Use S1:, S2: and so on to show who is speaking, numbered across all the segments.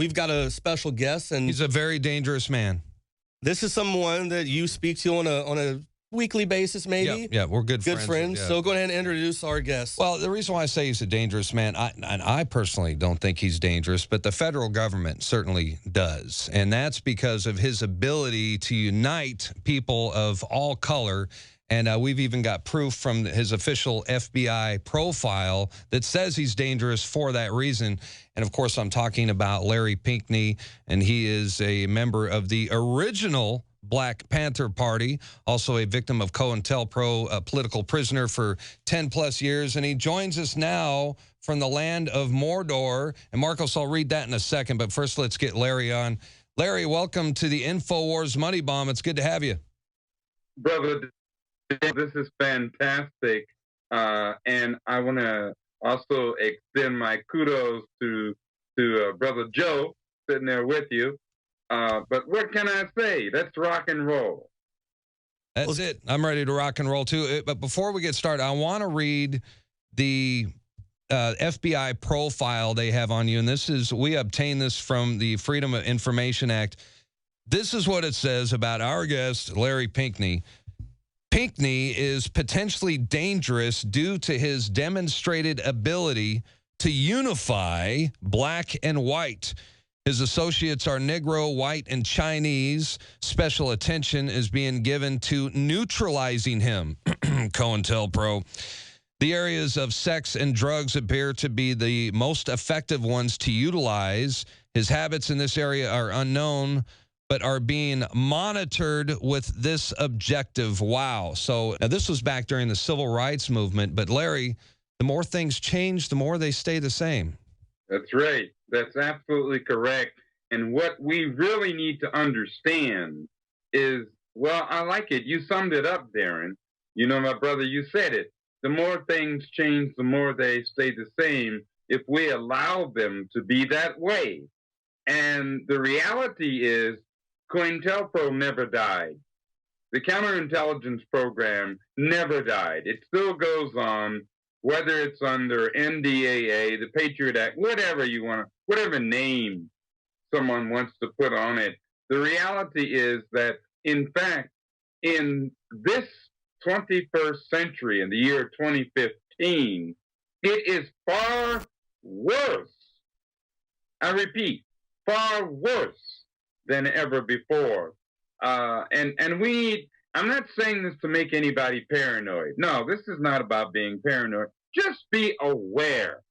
S1: we've got a special guest, and
S2: He's a very dangerous man.
S1: this is someone that you speak to on a weekly basis, maybe.
S2: Yeah, we're good friends. Yeah.
S1: So go ahead and introduce our guest.
S2: Well, the reason why I say he's a dangerous man, I personally don't think he's dangerous, but the federal government certainly does. And that's because of his ability to unite people of all color. And we've even got proof from his official FBI profile that says he's dangerous for that reason. And, of course, I'm talking about Larry Pinkney, and he is a member of the original Black Panther Party, also a victim of COINTELPRO, a political prisoner for 10-plus years. And he joins us now from the land of Mordor. And, Marcos, I'll read that in a second, but first let's get Larry on. Larry, welcome to the InfoWars Money Bomb. It's good to have you.
S3: Brother, this is fantastic. And I want to also extend my kudos to Brother Joe sitting there with you. But what can I say? Let's rock and roll.
S2: That's it. I'm ready to rock and roll, too. But before we get started, I want to read the FBI profile they have on you. And we obtained this from the Freedom of Information Act. This is what it says about our guest, Larry Pinkney. Pinkney is potentially dangerous due to his demonstrated ability to unify black and white. His associates are Negro, white, and Chinese. Special attention is being given to neutralizing him, COINTELPRO. The areas of sex and drugs appear to be the most effective ones to utilize. His habits in this area are unknown, but are being monitored with this objective. Wow. So now this was back during the civil rights movement. But, Larry, the more things change, the more they stay the same.
S3: That's right. That's absolutely correct. And what we really need to understand is, well, I like it. You summed it up, Darrin. You know, my brother, you said it. The more things change, the more they stay the same if we allow them to be that way. And the reality is, COINTELPRO never died. The counterintelligence program never died. It still goes on, whether it's under NDAA, the Patriot Act, whatever you want, whatever name someone wants to put on it. The reality is that, in fact, in this 21st century, in the year 2015, it is far worse. I repeat, far worse than ever before. And we need, I'm not saying this to make anybody paranoid. No, this is not about being paranoid. Just be aware.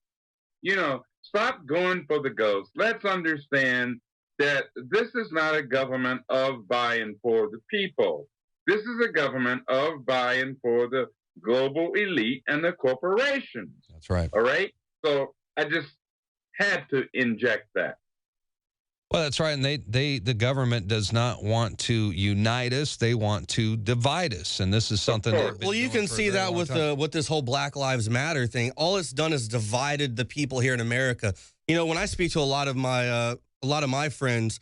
S3: You know, stop going for the ghost. Let's understand that this is not a government of, by, and for the people. This is a government of, by, and for the global elite and the corporations.
S2: That's right.
S3: All right? So I just had to inject that.
S2: Well, that's right, and the government does not want to unite us; they want to divide us, and this is something.
S1: Well, you can see that with this whole Black Lives Matter thing. All it's done is divided the people here in America. You know, when I speak to a lot of my friends,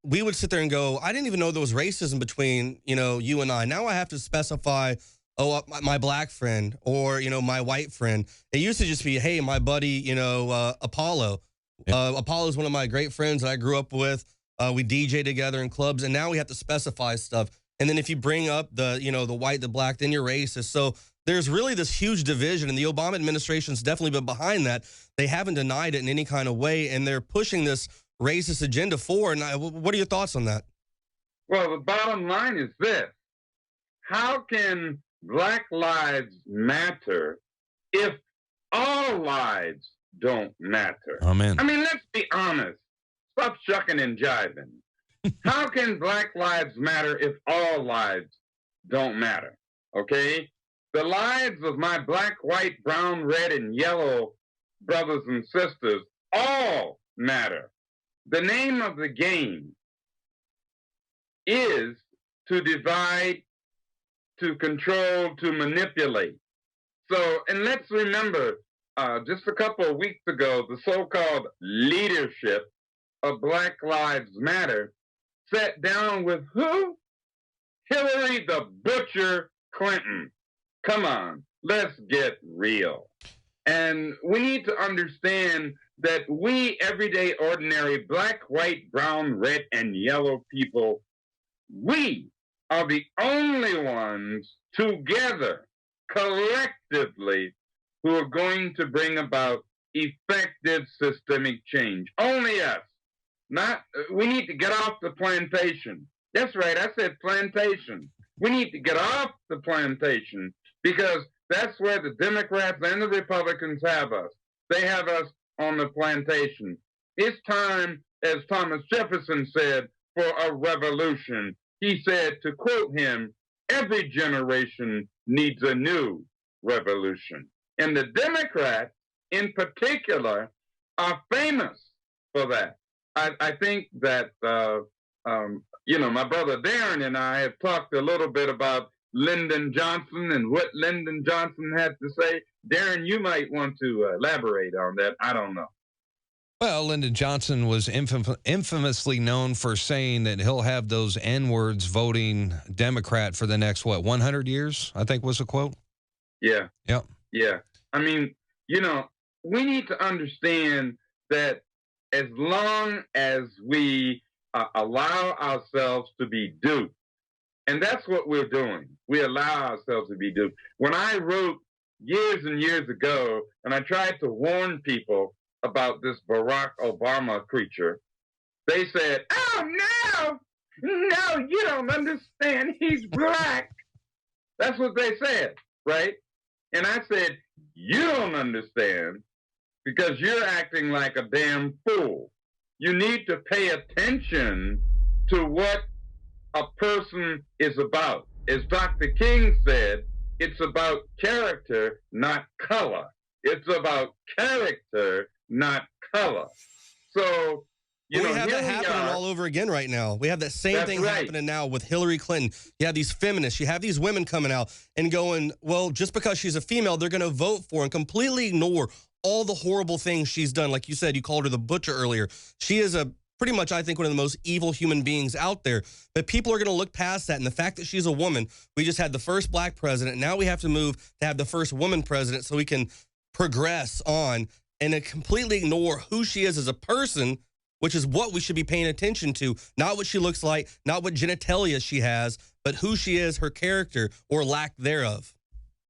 S1: we would sit there and go, "I didn't even know there was racism between you and I." Now I have to specify, oh, my black friend or my white friend. It used to just be, hey, my buddy, Apollo. Apollo is one of my great friends that I grew up with. We DJ together in clubs, and now we have to specify stuff. And then if you bring up the white, the black, then you're racist. So there's really this huge division, and the Obama administration's definitely been behind that. They haven't denied it in any kind of way, and they're pushing this racist agenda forward. And what are your thoughts on that?
S3: Well, the bottom line is this. How can Black lives matter if all lives don't matter?
S2: Amen.
S3: I mean, let's be honest. Stop shucking and jiving. How can Black lives matter if all lives don't matter? Okay? The lives of my black, white, brown, red, and yellow brothers and sisters all matter. The name of the game is to divide, to control, to manipulate. So, and let's remember, just a couple of weeks ago, the so-called leadership of Black Lives Matter sat down with who? Hillary the Butcher Clinton. Come on, let's get real. And we need to understand that we, everyday, ordinary, black, white, brown, red, and yellow people, we are the only ones together, collectively, who are going to bring about effective systemic change. Only us. We need to get off the plantation. That's right, I said plantation. We need to get off the plantation because that's where the Democrats and the Republicans have us. They have us on the plantation. It's time, as Thomas Jefferson said, for a revolution. He said, to quote him, every generation needs a new revolution. And the Democrats, in particular, are famous for that. I think that, my brother Darrin and I have talked a little bit about Lyndon Johnson and what Lyndon Johnson had to say. Darrin, you might want to elaborate on that. I don't know.
S2: Well, Lyndon Johnson was infamously known for saying that he'll have those N-words voting Democrat for the next, 100 years, I think was the quote?
S3: Yeah.
S2: Yep.
S3: Yeah. I mean, we need to understand that as long as we allow ourselves to be duped, and that's what we're doing. We allow ourselves to be duped. When I wrote years and years ago, and I tried to warn people about this Barack Obama creature, they said, oh, no, you don't understand. He's black. That's what they said, right? And I said, you don't understand because you're acting like a damn fool. You need to pay attention to what a person is about. As Dr. King said, it's about character, not color. It's about character, not color. So,
S1: we have that happening all over again right now. We have that same thing happening now with Hillary Clinton. You have these feminists. You have these women coming out and going, well, just because she's a female, they're going to vote for and completely ignore all the horrible things she's done. Like you said, you called her the butcher earlier. She is pretty much, I think, one of the most evil human beings out there. But people are going to look past that. And the fact that she's a woman, we just had the first black president. Now we have to move to have the first woman president so we can progress on and to completely ignore who she is as a person, which is what we should be paying attention to. Not what she looks like, not what genitalia she has, but who she is, her character, or lack thereof.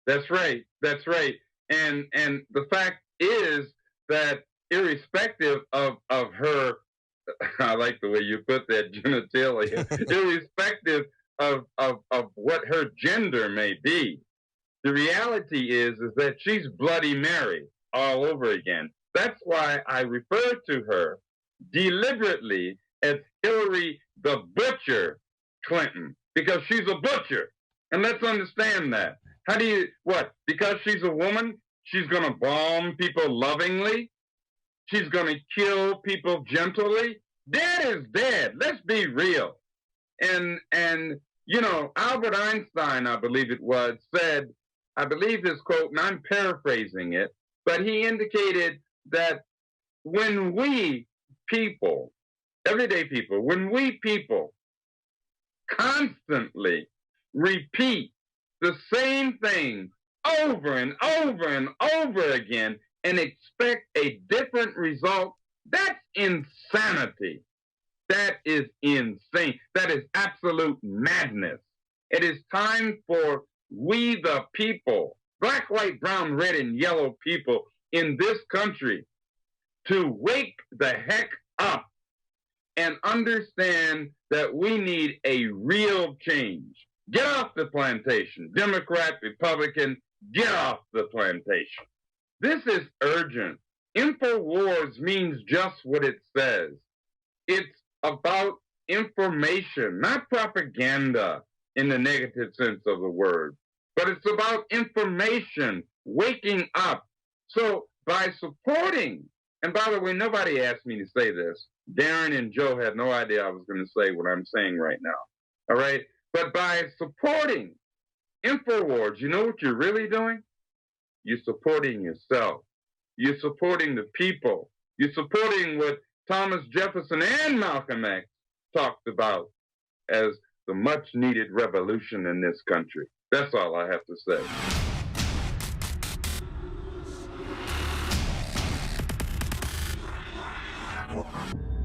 S3: That's right. That's right. And the fact is that irrespective of her, I like the way you put that, genitalia, irrespective of what her gender may be, the reality is that she's Bloody Mary all over again. That's why I refer to her deliberately as Hillary the Butcher Clinton, because she's a butcher. And let's understand that. Because she's a woman, she's going to bomb people lovingly? She's going to kill people gently? Dead is dead. Let's be real. And Albert Einstein, I believe it was, said, I believe his quote, and I'm paraphrasing it, but he indicated that when we people, everyday people, when we people constantly repeat the same thing over and over and over again and expect a different result, that's insanity. That is insane. That is absolute madness. It is time for we the people, black, white, brown, red, and yellow people in this country to wake the heck up and understand that we need a real change. Get off the plantation. Democrat, Republican, get off the plantation. This is urgent. InfoWars means just what it says. It's about information, not propaganda in the negative sense of the word, but it's about information, waking up. So by supporting, and by the way, nobody asked me to say this. Darrin and Joe had no idea I was going to say what I'm saying right now. All right? But by supporting InfoWars, you know what you're really doing? You're supporting yourself. You're supporting the people. You're supporting what Thomas Jefferson and Malcolm X talked about as the much-needed revolution in this country. That's all I have to say.
S4: COINTELPRO.